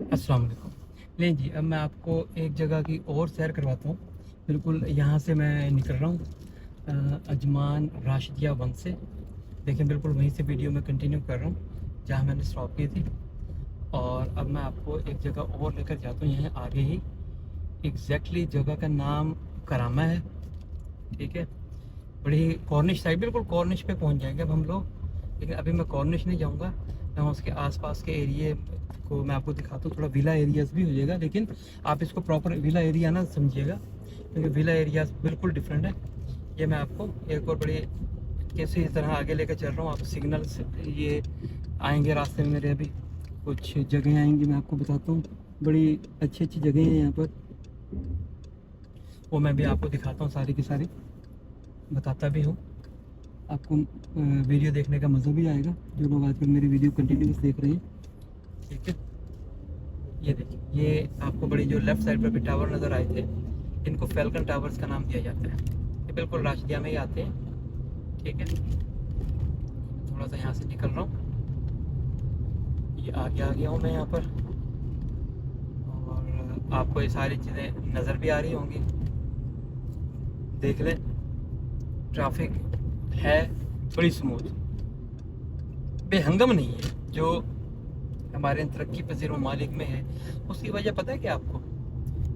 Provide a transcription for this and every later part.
अस्सलाम वालेकुम। नहीं जी, अब मैं आपको एक जगह की और सैर करवाता हूँ। बिल्कुल यहाँ से मैं निकल रहा हूँ अजमान राशिदिया वन से। देखिए बिल्कुल वहीं से वीडियो में कंटिन्यू कर रहा हूँ जहाँ मैंने स्टॉप की थी। और अब मैं आपको एक जगह और लेकर जाता हूँ यहाँ आगे ही। एग्जैक्टली जगह का नाम करामा है। ठीक है, बड़ी कॉर्निश साइड, बिल्कुल कॉर्निश पे पहुंच जाएंगे अब हम लोग। लेकिन अभी मैं कॉर्निश नहीं जाऊंगा, मैं उसके आसपास के एरिए को मैं आपको दिखाता हूँ। थोड़ा विला एरियाज भी हो जाएगा, लेकिन आप इसको प्रॉपर विला एरिया ना समझिएगा, क्योंकि विला एरियाज बिल्कुल डिफरेंट है। ये मैं आपको एक और बड़ी कैसे इस तरह आगे लेकर चल रहा हूँ। आप सिग्नल्स ये आएंगे रास्ते में मेरे, अभी कुछ जगह आएंगी, मैं आपको बताता हूँ। बड़ी अच्छी अच्छी जगह हैं यहाँ पर, वो मैं भी आपको दिखाता हूँ, सारी की सारी बताता भी हूँ आपको। वीडियो देखने का मज़ा भी आएगा जो लोग आजकल मेरी वीडियो कंटिन्यूस देख रहे हैं। ठीक है, ये देखिए, ये आपको बड़ी जो लेफ्ट साइड पर भी टावर नज़र आए थे, इनको फैल्कन टावर्स का नाम दिया जाता है। ये बिल्कुल राशिदिया में ही आते हैं। ठीक है, थोड़ा सा यहाँ से निकल रहा हूँ, ये आगे आ गया हूँ मैं यहाँ पर। और आपको ये सारी चीज़ें नज़र भी आ रही होंगी, देख लें। ट्रैफिक है बड़ी स्मूथ, बेहंगम नहीं है जो हमारे तरक्की पजीर ममालिक में है। उसकी वजह पता है क्या आपको,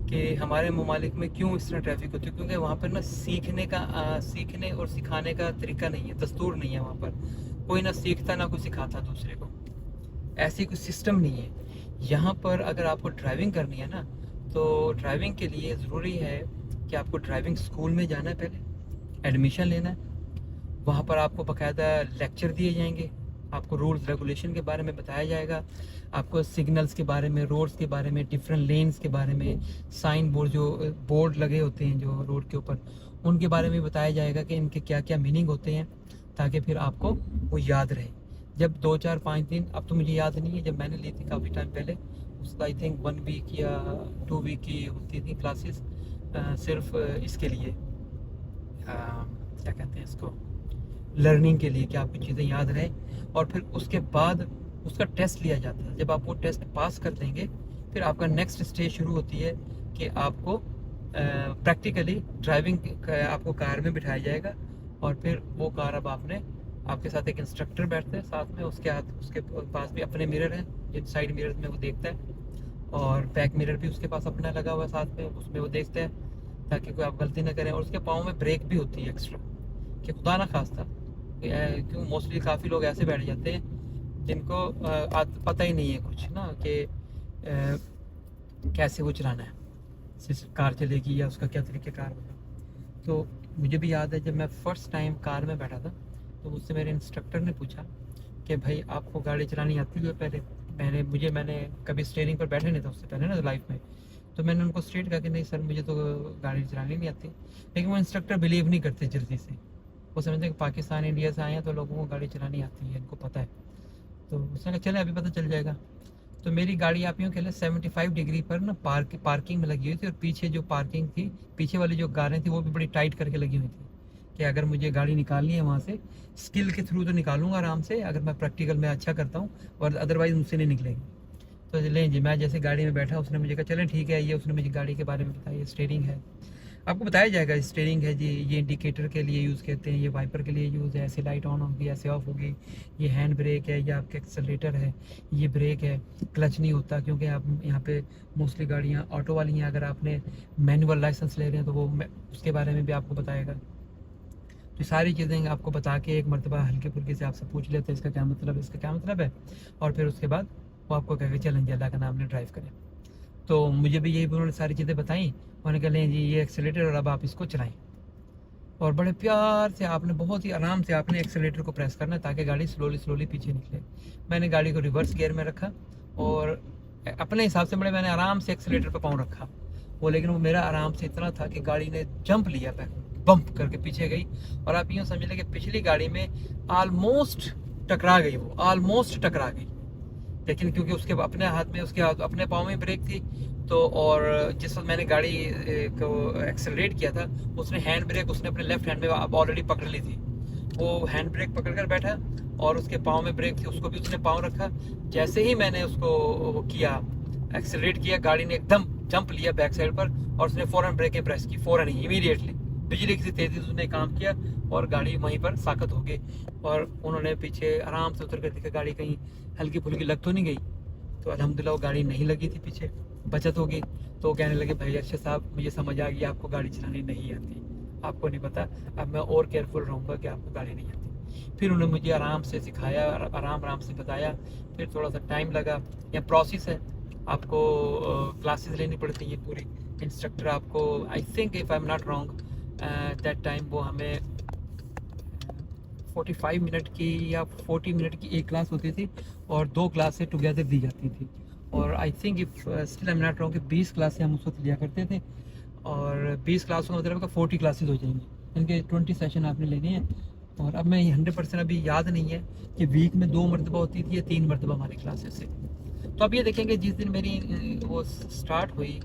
कि हमारे ममालिक में क्यों इस तरह ट्रैफिक होती है? क्योंकि वहाँ पर ना सीखने और सिखाने का तरीका नहीं है, दस्तूर नहीं है वहाँ पर। कोई ना सीखता ना कोई सिखाता दूसरे को, ऐसी कोई सिस्टम नहीं है यहाँ पर। अगर आपको ड्राइविंग करनी है ना, तो ड्राइविंग के लिए ज़रूरी है कि आपको ड्राइविंग स्कूल में जाना है, पहले एडमिशन लेना है। वहाँ पर आपको बाकायदा लेक्चर दिए जाएंगे, आपको रूल्स रेगुलेशन के बारे में बताया जाएगा, आपको सिग्नल्स के बारे में, रोड्स के बारे में, डिफरेंट लेन्स के बारे में, साइन बोर्ड जो बोर्ड लगे होते हैं जो रोड के ऊपर, उनके बारे में बताया जाएगा कि इनके क्या क्या मीनिंग होते हैं, ताकि फिर आपको वो याद रहे। जब 2 4 5 दिन, अब तो मुझे याद नहीं है, जब मैंने ली थी काफ़ी टाइम पहले, उसका आई थिंक 1 वीक या 2 वीक की होती थी क्लासेस, सिर्फ इसके लिए क्या कहते हैं इसको, लर्निंग के लिए, कि आपको चीज़ें याद रहें। और फिर उसके बाद उसका टेस्ट लिया जाता है। जब आप वो टेस्ट पास कर लेंगे, फिर आपका नेक्स्ट स्टेज शुरू होती है कि आपको प्रैक्टिकली ड्राइविंग आपको कार में बिठाया जाएगा। और फिर वो कार, अब आपने, आपके साथ एक इंस्ट्रक्टर बैठता है साथ में, उसके हाथ उसके पास भी अपने मिरर है, जिन साइड मिरर में वो देखता है, और बैक मिरर भी उसके पास अपना लगा हुआ है साथ में, उसमें वो देखता है ताकि कोई आप गलती ना करें। और उसके पाँव में ब्रेक भी होती है एक्स्ट्रा, कि खुदा ना खास्ता, क्यों मोस्टली काफ़ी लोग ऐसे बैठ जाते हैं जिनको पता ही नहीं है कुछ ना, कि कैसे वो चलाना है, सिर्फ कार चलेगी या उसका क्या तरीक़ेकार होगा। तो मुझे भी याद है जब मैं फ़र्स्ट टाइम कार में बैठा था, तो मुझसे मेरे इंस्ट्रक्टर ने पूछा कि भाई आपको गाड़ी चलानी आती है? पहले मैंने कभी स्टीयरिंग पर बैठे नहीं था उससे पहले ना लाइफ में। तो मैंने उनको स्ट्रेट कहा कि नहीं सर, मुझे तो गाड़ी चलानी नहीं आती। लेकिन वो इंस्ट्रक्टर बिलीव नहीं करते जल्दी से, वो समझते हैं कि पाकिस्तान इंडिया से आए हैं तो लोगों को गाड़ी चलानी आती है, इनको पता है। तो उसने कहा चले अभी पता चल जाएगा। तो मेरी गाड़ी आप यूँ कह लें 75 डिग्री पर ना पार्किंग में लगी हुई थी, और पीछे जो पार्किंग थी, पीछे वाली जो कारें थी, वो भी बड़ी टाइट करके लगी हुई थी, कि अगर मुझे गाड़ी निकालनी है वहाँ से, स्किल के थ्रू तो निकालूंगा आराम से, अगर मैं प्रैक्टिकल में अच्छा करता हूँ, और अदरवाइज़ मुझसे नहीं निकलेगी। तो लें जी, मैं जैसे गाड़ी में बैठा, उसने मुझे कहा चलें ठीक है, ये उसने मुझे गाड़ी के बारे में बताया, स्टीयरिंग है, आपको बताया जाएगा स्टीयरिंग है जी, ये इंडिकेटर के लिए यूज़ करते हैं, ये वाइपर के लिए यूज़ है, ऐसे लाइट ऑन होगी, ऐसे ऑफ होगी, ये हैंड ब्रेक है, ये आपका एक्सेलरेटर है, ये ब्रेक है, क्लच नहीं होता, क्योंकि आप यहाँ पे मोस्टली गाड़ियाँ ऑटो वाली हैं। अगर आपने मैनुअल लाइसेंस ले रहे हैं तो वो उसके बारे में भी आपको बताएगा। तो सारी चीज़ें आपको बता के एक मरतबा हल्के फुल्के से आपसे पूछ लेते हैं इसका क्या मतलब है, इसका क्या मतलब है, और फिर उसके बाद वो आपको कह के चलेंगे अल्लाह का नाम ले ड्राइव करें। तो मुझे भी यही उन्होंने सारी चीज़ें बताई, उन्होंने कहा लें जी ये एक्सेलेरेटर, और अब आप इसको चलाएं। और बड़े प्यार से आपने, बहुत ही आराम से आपने एक्सेलेरेटर को प्रेस करना है, ताकि गाड़ी स्लोली स्लोली पीछे निकले। मैंने गाड़ी को रिवर्स गियर में रखा, और अपने हिसाब से मैंने आराम से एक्सेलेरेटर पर पाँव रखा वो, लेकिन वो मेरा आराम से इतना था कि गाड़ी ने जंप लिया, बम्प करके पीछे गई। और आप यूँ समझ लें कि पिछली गाड़ी में आलमोस्ट टकरा गई, वो आलमोस्ट टकरा गई। लेकिन क्योंकि उसके अपने हाथ में, उसके हाथ अपने पाँव में ब्रेक थी, तो और जिस वक्त मैंने गाड़ी को एक्सेलरेट किया था, उसने हैंड ब्रेक उसने अपने लेफ्ट हैंड में अब ऑलरेडी पकड़ ली थी। वो हैंड ब्रेक पकड़ कर बैठा, और उसके पाँव में ब्रेक थी, उसको भी उसने पाँव रखा। जैसे ही मैंने उसको वो किया एक्सेलरेट किया, गाड़ी ने एकदम जंप लिया बैक साइड पर और उसने फ़ौरन ब्रेकें प्रेस की, फ़ौरन ही, इमीडिएटली बिजली की तेज़ी से उसने काम किया और गाड़ी वहीं पर साकत हो गई। और उन्होंने पीछे आराम से उतर कर देखा गाड़ी कहीं हल्की फुल्की लग तो नहीं गई। तो अल्हम्दुलिल्लाह वो गाड़ी नहीं लगी थी, पीछे बचत हो गई। तो वो कहने लगे भाई अरशद साहब मुझे समझ आ गई आपको गाड़ी चलानी नहीं आती, आपको नहीं पता, अब मैं और केयरफुल रहूँगा कि आपको गाड़ी नहीं आती। फिर उन्होंने मुझे आराम से सिखाया, आराम से बताया। फिर थोड़ा सा टाइम लगा, या प्रोसेस है, आपको क्लासेस लेनी पड़ती हैं पूरी। इंस्ट्रक्टर आपको, I think if I am not wrong that time, वो हमें 45 मिनट की या 40 मिनट की एक क्लास होती थी और 2 क्लासें टुगेदर दी जाती थी। और I think if still I am not wrong कि 20 क्लासें हम उस वक्त लिया करते थे। और 20 क्लासों का मतलब 40 क्लासेस हो जाएंगी, इनके 20 सेशन आपने लेने हैं। और अब मैं 100% अभी याद नहीं है कि वीक में 2 मरतबा होती थी या 3 मरतबा हमारी क्लासेस से। तो अब ये देखेंगे जिस दिन मेरी वो स्टार्ट हुई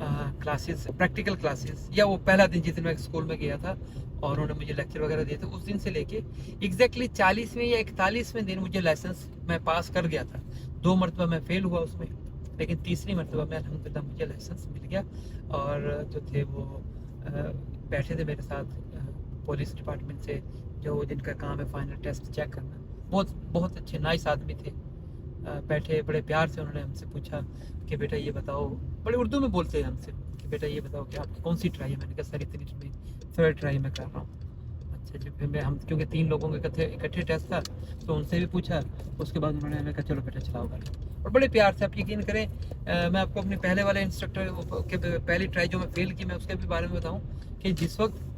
क्लासेस, प्रैक्टिकल क्लासेस, या वो पहला दिन जिस दिन मैं स्कूल में गया था और उन्होंने मुझे लेक्चर वगैरह दिए थे, उस दिन से लेके एग्जैक्टली 40वें या 41वें दिन मुझे लाइसेंस मैं पास कर गया था। 2 मरतबा मैं फेल हुआ उसमें, लेकिन तीसरी मरतबा में अल्हम्दुलिल्लाह मुझे लाइसेंस मिल गया। और जो थे वो बैठे थे मेरे साथ पुलिस डिपार्टमेंट से, जो जिनका काम है फाइनल टेस्ट चेक करना, बहुत बहुत अच्छे नाइस आदमी थे। बैठे बड़े प्यार से उन्होंने हमसे पूछा कि बेटा ये बताओ, बड़े उर्दू में बोलते हैं हमसे कि बेटा ये बताओ कि आपकी कौन सी ट्राई है। मैंने कहा सर इतनी 3rd ट्राई में कर रहा हूँ। अच्छा जी, फिर मैं हम क्योंकि 3 लोगों के इकट्ठे टेस्ट था तो उनसे भी पूछा। उसके बाद उन्होंने हमें कहा चलो बेटा चलाओ गाड़ी, और बड़े प्यार से। आप यकीन करें मैं आपको अपने पहले वाले इंस्ट्रक्टर के पहली ट्राई जो मैं फेल की, मैं उसके भी बारे में बताऊँ कि जिस वक्त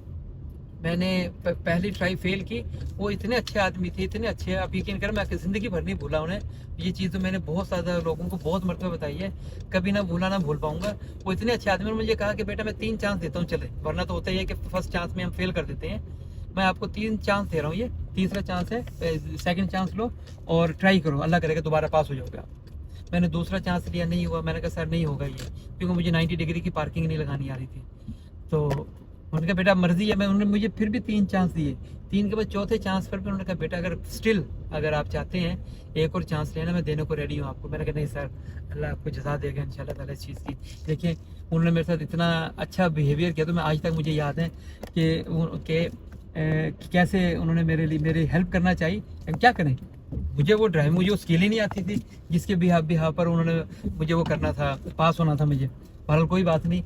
मैंने पहली ट्राई फेल की, वो इतने अच्छे आदमी थे, इतने अच्छे, आप यकीन करें मैं ज़िंदगी भर नहीं भूला उन्हें। ये चीज़ तो मैंने बहुत ज़्यादा लोगों को बहुत मरतबा बताई है, कभी ना भूला ना भूल पाऊंगा। वो इतने अच्छे आदमी ने मुझे कहा कि बेटा मैं 3 चांस देता हूँ चले, वरना तो होता ही है कि फर्स्ट चांस में हम फेल कर देते हैं। मैं आपको 3 चांस दे रहा हूँ, ये तीसरा चांस है, 2nd चांस लो और ट्राई करो, अल्लाह करेगा दोबारा पास हो जाओगे आप। मैंने दूसरा चांस लिया, नहीं हुआ। मैंने कहा सर नहीं होगा ये, क्योंकि मुझे 90 डिग्री की पार्किंग नहीं लगानी आ रही थी। तो उन्होंने कहा बेटा मर्जी है। मैं उन्होंने मुझे फिर भी 3 चांस दिए। 3 के बाद चौथे चांस पर भी उन्होंने कहा बेटा अगर आप चाहते हैं एक और चांस लेना, मैं देने को रेडी हूँ आपको। मैंने कहा नहीं सर, अल्लाह आपको जज़ा देगा इंशाल्लाह ताला इस चीज़ की। देखिए उन्होंने मेरे साथ इतना अच्छा बिहेवियर किया, तो मैं आज तक मुझे याद है कि कैसे उन्होंने मेरे लिए मेरी हेल्प करना चाहिए। क्या करें, मुझे वो स्किल ही नहीं आती थी जिसके बिहाव पर उन्होंने मुझे वो करना था, पास होना था मुझे। बहरहाल कोई बात नहीं,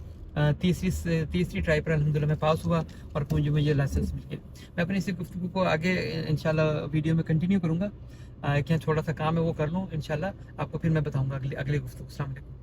तीसरी ट्राई पर अल्हम्दुलिल्लाह मैं पास हुआ और मुझे लाइसेंस मिल गया। मैं अपनी इसी गुफ्तगू को आगे इंशाल्लाह वीडियो में कंटिन्यू करूँगा। क्या थोड़ा सा काम है वो कर लूँ, इंशाल्लाह आपको फिर मैं बताऊँगा अगली गुफ्तगू। अस्सलाम वालेकुम।